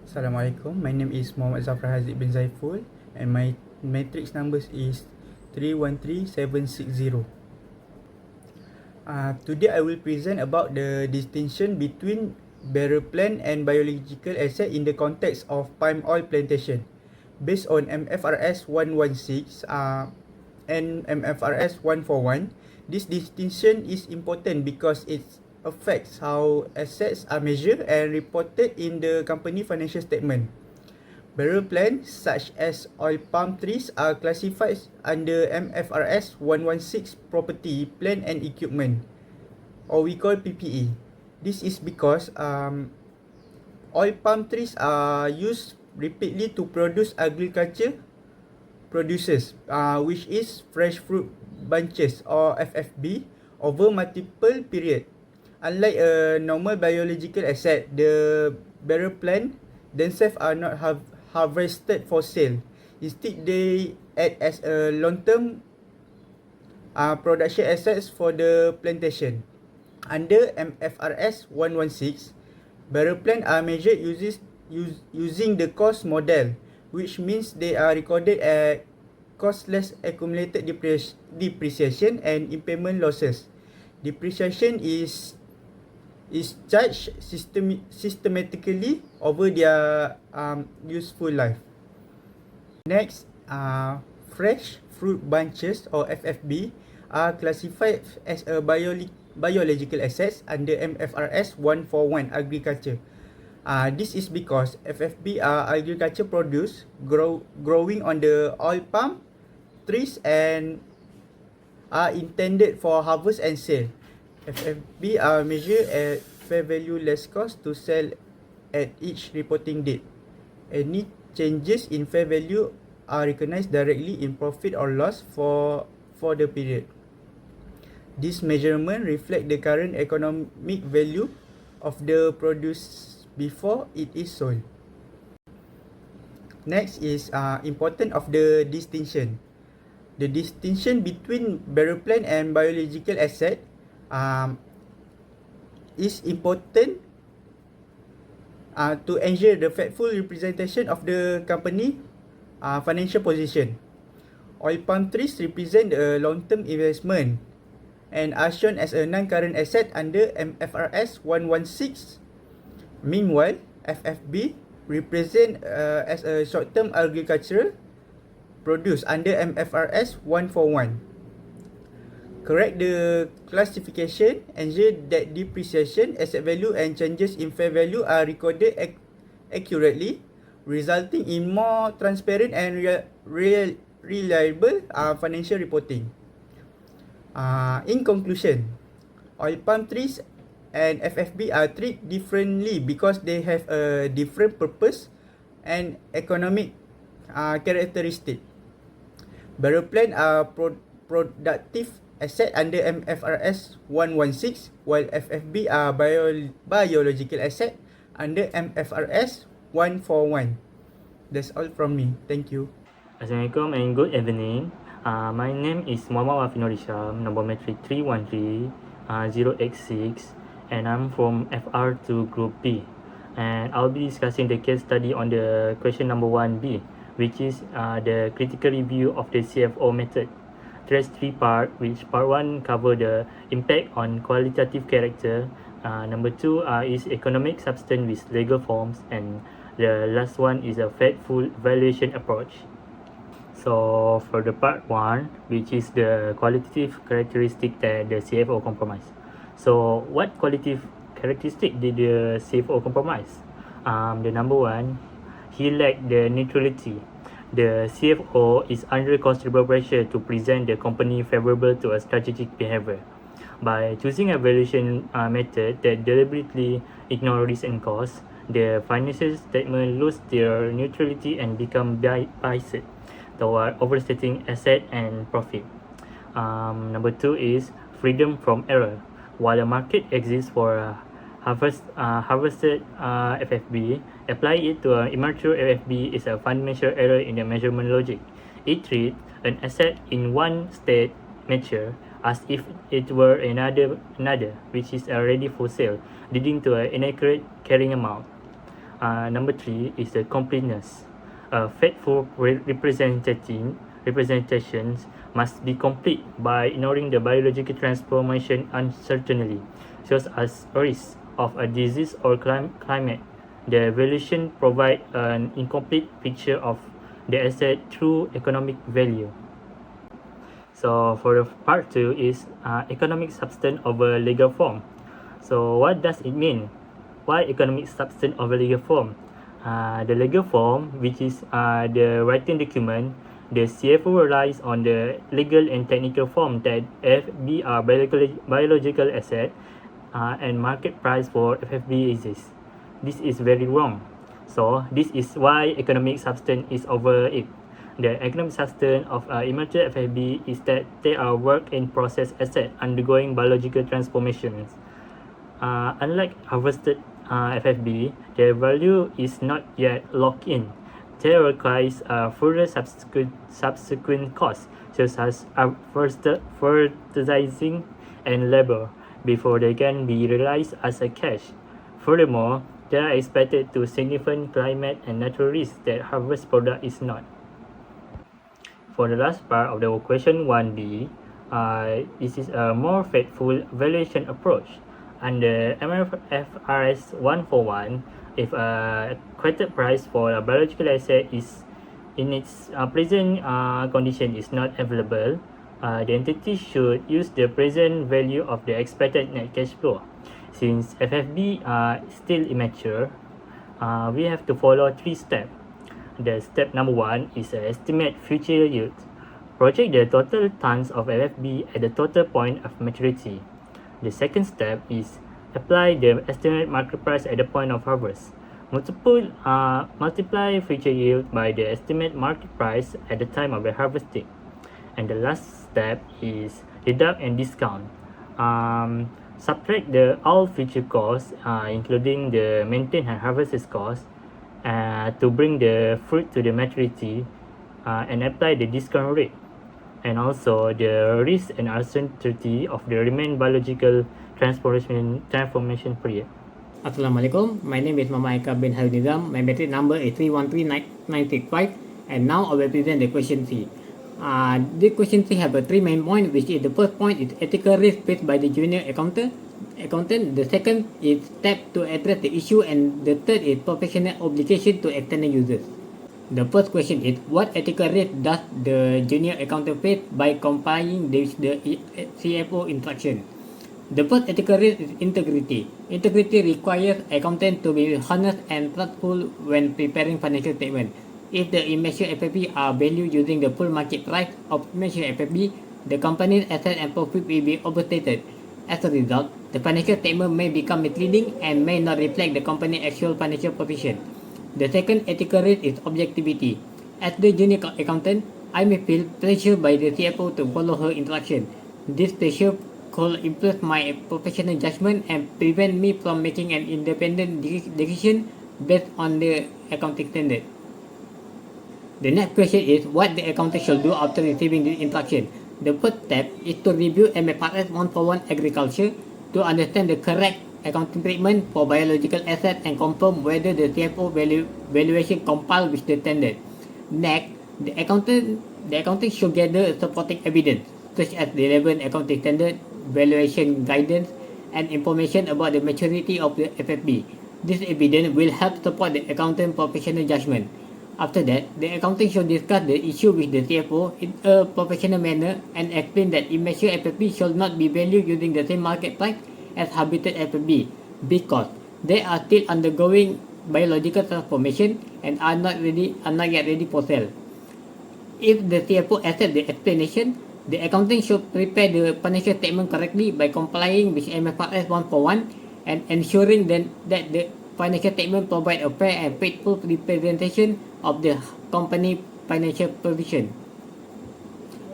Assalamualaikum. My name is Muhammad Zafar Haziq bin Zaiful and my matrix numbers is 313760. Today I will present about the distinction between barrel plant and biological asset in the context of palm oil plantation. Based on MFRS 116 and MFRS 141, this distinction is important because it affects how assets are measured and reported in the company financial statement. Barrel plants such as oil palm trees are classified under MFRS 116 property, plant and equipment, or we call PPE. This is because oil palm trees are used repeatedly to produce agriculture produces, which is fresh fruit bunches or FFB over multiple period. Unlike a normal biological asset, the barrel plant themselves are not harvested for sale. Instead, they act as a long-term production assets for the plantation. Under MFRS 116, barrel plant are measured using the cost model, which means they are recorded at cost less accumulated depreciation and impairment losses. Depreciation is charged systematically over their useful life. Next, fresh fruit bunches or FFB are classified as a biological assets under MFRS 141 agriculture. This is because FFB are agriculture produce growing on the oil palm trees and are intended for harvest and sale. FFB are measured at fair value less cost to sell at each reporting date. Any changes in fair value are recognized directly in profit or loss for the period. This measurement reflects the current economic value of the produce before it is sold. Next is important of the distinction. The distinction between barrel plant and biological asset is important to ensure the faithful representation of the company financial position. Oil palm trees represent a long-term investment and are shown as a non-current asset under MFRS 116. Meanwhile, FFB represent as a short-term agricultural produce under MFRS 141. Correct the classification, ensure that depreciation, asset value and changes in fair value are recorded accurately, resulting in more transparent and reliable financial reporting. In conclusion, oil palm trees and FFB are treated differently because they have a different purpose and economic characteristic. Barrel plant are productive asset under MFRS 116, while FFB are biological asset under MFRS 141. That's all from me. Thank you. Assalamualaikum and good evening. My name is Muhammad Wafi Norisham, number matric 313086, and I'm from FR2 Group B. And I'll be discussing the case study on the question number 1B, which is the critical review of the CFO method. There's three parts, which part 1 cover the impact on qualitative character, number 2 is economic substance with legal forms, and the last one is a faithful valuation approach. So for the part 1, which is the qualitative characteristic that the CFO compromise. So what qualitative characteristic did the CFO compromise? The number 1, he lacked the neutrality. The CFO is under considerable pressure to present the company favorable to a strategic behavior. By choosing a valuation method that deliberately ignores risk and cost, the financial statement lose their neutrality and become biased toward overstating asset and profit. Number 2 is freedom from error. While a market exists for harvested FFB, apply it to an immature FFB is a fundamental error in the measurement logic. It treats an asset in one state mature as if it were another which is already for sale, leading to an inaccurate carrying amount. Number 3 is the completeness. Faithful representations must be complete by ignoring the biological transformation uncertainty, such as risk of a disease or climate. The evaluation provides an incomplete picture of the asset through economic value. So for the part 2 is economic substance over legal form. So what does it mean? Why economic substance over legal form? The legal form, which is the writing document, the CFO relies on the legal and technical form that FFB are biological asset and market price for FFB exists. This is very wrong. So this is why economic substance is over it. The economic substance of immature FFB is that they are work in process asset undergoing biological transformations. Unlike harvested FFB, their value is not yet locked in. They requires further subsequent costs, such as fertilizing and labor, before they can be realized as a cash. Furthermore, they are expected to significant climate and natural risks that harvest product is not. For the last part of the question 1B, this is a more faithful valuation approach. Under MFRS 141, if a quoted price for a biological asset is in its present condition is not available, the entity should use the present value of the expected net cash flow. Since FFB are still immature, we have to follow 3 steps. The step number 1 is estimate future yield. Project the total tons of FFB at the total point of maturity. The second step is apply the estimated market price at the point of harvest. Multiply future yield by the estimated market price at the time of the harvesting. And the last step is deduct and discount. Subtract all future costs, including the maintain and harvest cost, to bring the fruit to the maturity, and apply the discount rate, and also the risk and uncertainty of the remaining biological transformation period. Assalamualaikum. My name is Mama Eka bin Harun Nizam. My metric number is 313965, and now I will present the question 3. The question 3 have 3 main points, which is the first point is ethical risk faced by the junior accountant. The second is step to address the issue, and the third is professional obligation to external users. The first question is, what ethical risk does the junior accountant face by complying with the CFO instruction? The first ethical risk is integrity. Integrity requires accountant to be honest and truthful when preparing financial statement. If the immature FFB are valued using the full market price of immature FFB, the company's asset and profit will be overstated. As a result, the financial statement may become misleading and may not reflect the company's actual financial position. The second ethical risk is objectivity. As the junior accountant, I may feel pressure by the CFO to follow her instruction. This pressure could influence my professional judgment and prevent me from making an independent decision based on the accounting standard. The next question is what the accountant should do after receiving this instruction. The first step is to review MFRS 141 agriculture to understand the correct accounting treatment for biological assets and confirm whether the CFO valuation complies with the standard. Next, the accountant should gather supporting evidence such as the relevant accounting standard, valuation guidance, and information about the maturity of the FFB. This evidence will help support the accountant professional judgment. After that, the accountant should discuss the issue with the CFO in a professional manner and explain that immature FFB should not be valued using the same market price as harvested FFB because they are still undergoing biological transformation and are not yet ready for sale. If the CFO accepts the explanation, the accountant should prepare the financial statement correctly by complying with MFRS 141 and ensuring that the financial statement provide a fair and faithful representation of the company financial position.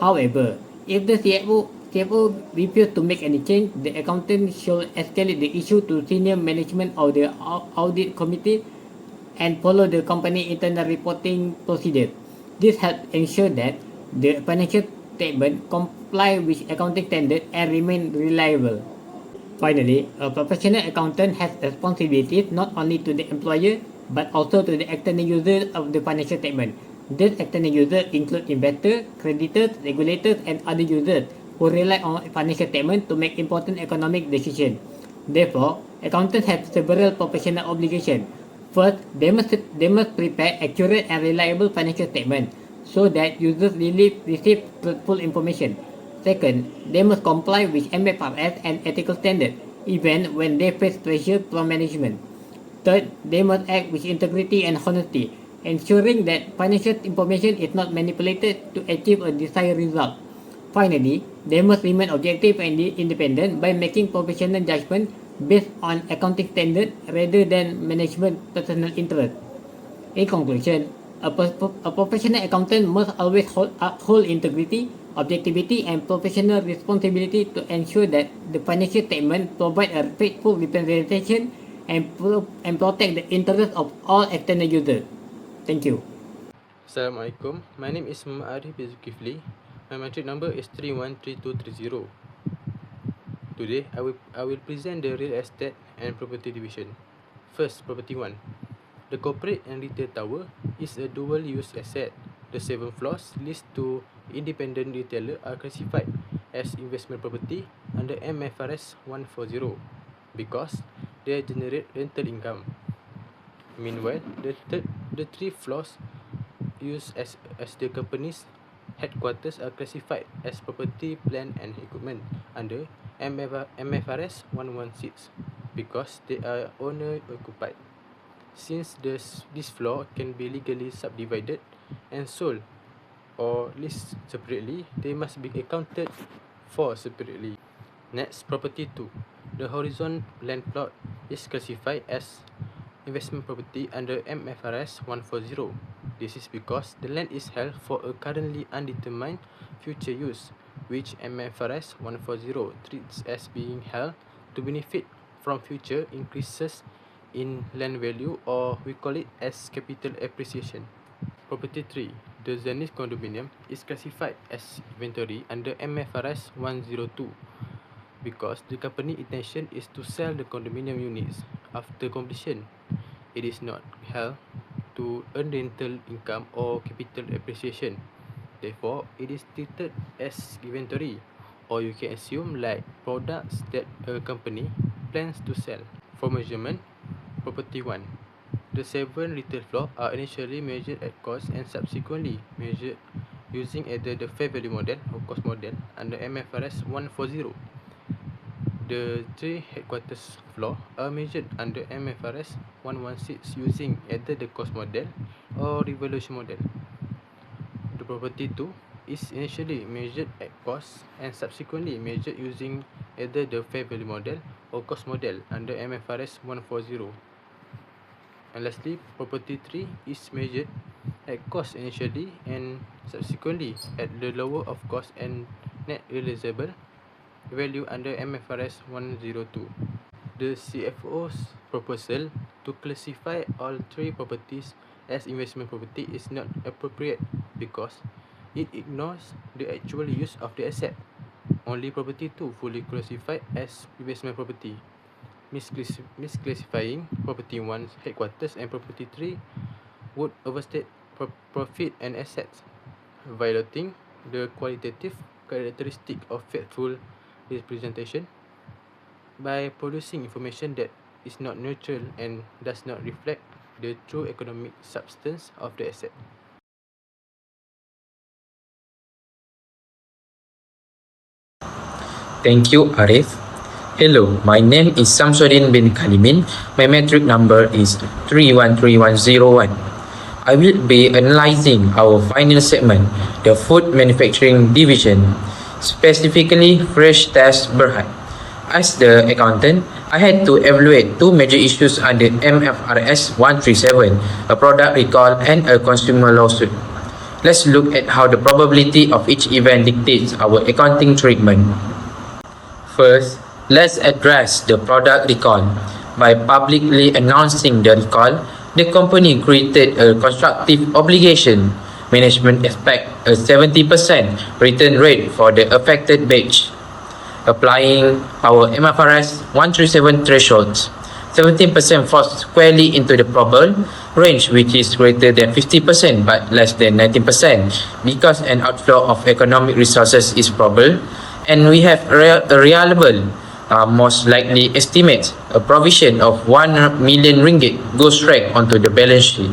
However, if the CFO refuses to make any change, the accountant should escalate the issue to senior management of the audit committee and follow the company internal reporting procedure. This helps ensure that the financial statement comply with accounting standards and remain reliable. Finally, a professional accountant has responsibilities not only to the employer but also to the external users of the financial statement. These external users include investors, creditors, regulators, and other users who rely on financial statements to make important economic decisions. Therefore, accountants have several professional obligations. First, they must prepare accurate and reliable financial statements so that users really receive truthful information. Second, they must comply with MFRS and ethical standards, even when they face pressure from management. Third, they must act with integrity and honesty, ensuring that financial information is not manipulated to achieve a desired result. Finally, they must remain objective and independent by making professional judgments based on accounting standards rather than management personal interest. In conclusion, a professional accountant must always uphold integrity, objectivity, and professional responsibility to ensure that the financial statement provide a faithful representation and protect the interests of all external users. Thank you. Assalamualaikum. My name is Muhammad Arif bin Zulkifli. My matric number is 313230. Today, I will present the real estate and property division. First, property 1. The corporate and retail tower is a dual-use asset. The 7 floors leased to independent retailer are classified as investment property under MFRS 140 because they generate rental income. Meanwhile, the 3 floors used as the company's headquarters are classified as property, plant and equipment under MFRS 116 because they are owner-occupied. Since this floor can be legally subdivided and sold or leased separately, they must be accounted for separately. Next, property 2. The horizon land plot is classified as investment property under MFRS 140. This is because the land is held for a currently undetermined future use, which MFRS 140 treats as being held to benefit from future increases in land value, or we call it as capital appreciation. Property 3. The Zenith condominium is classified as inventory under MFRS 102 because the company intention is to sell the condominium units after completion. It is not held to earn rental income or capital appreciation. Therefore, it is treated as inventory, or you can assume like products that a company plans to sell. For measurement, property 1. The 7 retail floors are initially measured at cost and subsequently measured using either the fair value model or cost model under MFRS 140. The 3 headquarters floors are measured under MFRS 116 using either the cost model or revaluation model. The property 2 is initially measured at cost and subsequently measured using either the fair value model or cost model under MFRS 140. And lastly, property 3 is measured at cost initially and subsequently at the lower of cost and net realizable value under MFRS 102. The CFO's proposal to classify all 3 properties as investment property is not appropriate because it ignores the actual use of the asset. Only property 2 fully classified as investment property. Misclassifying property 1's headquarters and property 3 would overstate profit and assets, violating the qualitative characteristic of faithful representation by producing information that is not neutral and does not reflect the true economic substance of the asset. Thank you, Arif. Hello, my name is Samsudin bin Kalimin. My metric number is 313101. I will be analyzing our final segment, the food manufacturing division, specifically fresh test Berhad. As the accountant, I had to evaluate 2 major issues under MFRS 137, a product recall and a consumer lawsuit. Let's look at how the probability of each event dictates our accounting treatment. First, let's address the product recall. By publicly announcing the recall, the company created a constructive obligation. Management expects a 70% return rate for the affected batch. Applying our MFRS 137 thresholds, 17% falls squarely into the probable, range which is greater than 50% but less than 19% because an outflow of economic resources is probable, and we have a reliable most likely estimate a provision of 1 million ringgit goes straight onto the balance sheet.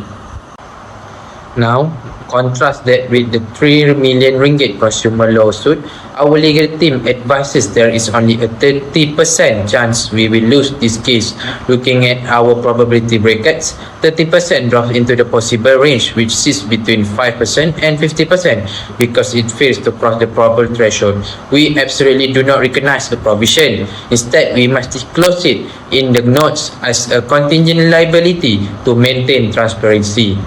Now, contrast that with the 3 million ringgit consumer lawsuit, our legal team advises there is only a 30% chance we will lose this case. Looking at our probability brackets, 30% drops into the possible range which sits between 5% and 50% because it fails to cross the probable threshold. We absolutely do not recognize the provision. Instead, we must disclose it in the notes as a contingent liability to maintain transparency.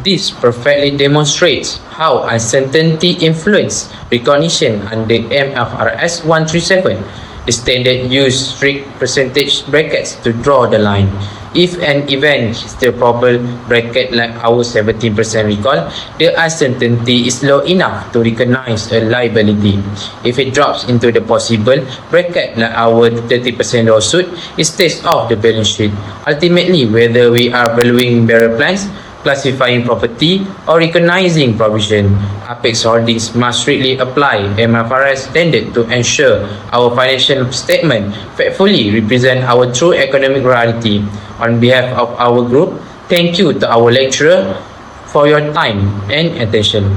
This perfectly demonstrates how uncertainty influences recognition under MFRS 137. The standard use strict percentage brackets to draw the line. If an event hits the probable bracket like our 17% recall, the uncertainty is low enough to recognize a liability. If it drops into the possible bracket like our 30% lawsuit, it stays off the balance sheet. Ultimately, whether we are valuing bearer plans, classifying property, or recognizing provision, Apex Holdings must strictly apply MFRS standard to ensure our financial statement faithfully represent our true economic reality. On behalf of our group, thank you to our lecturer for your time and attention.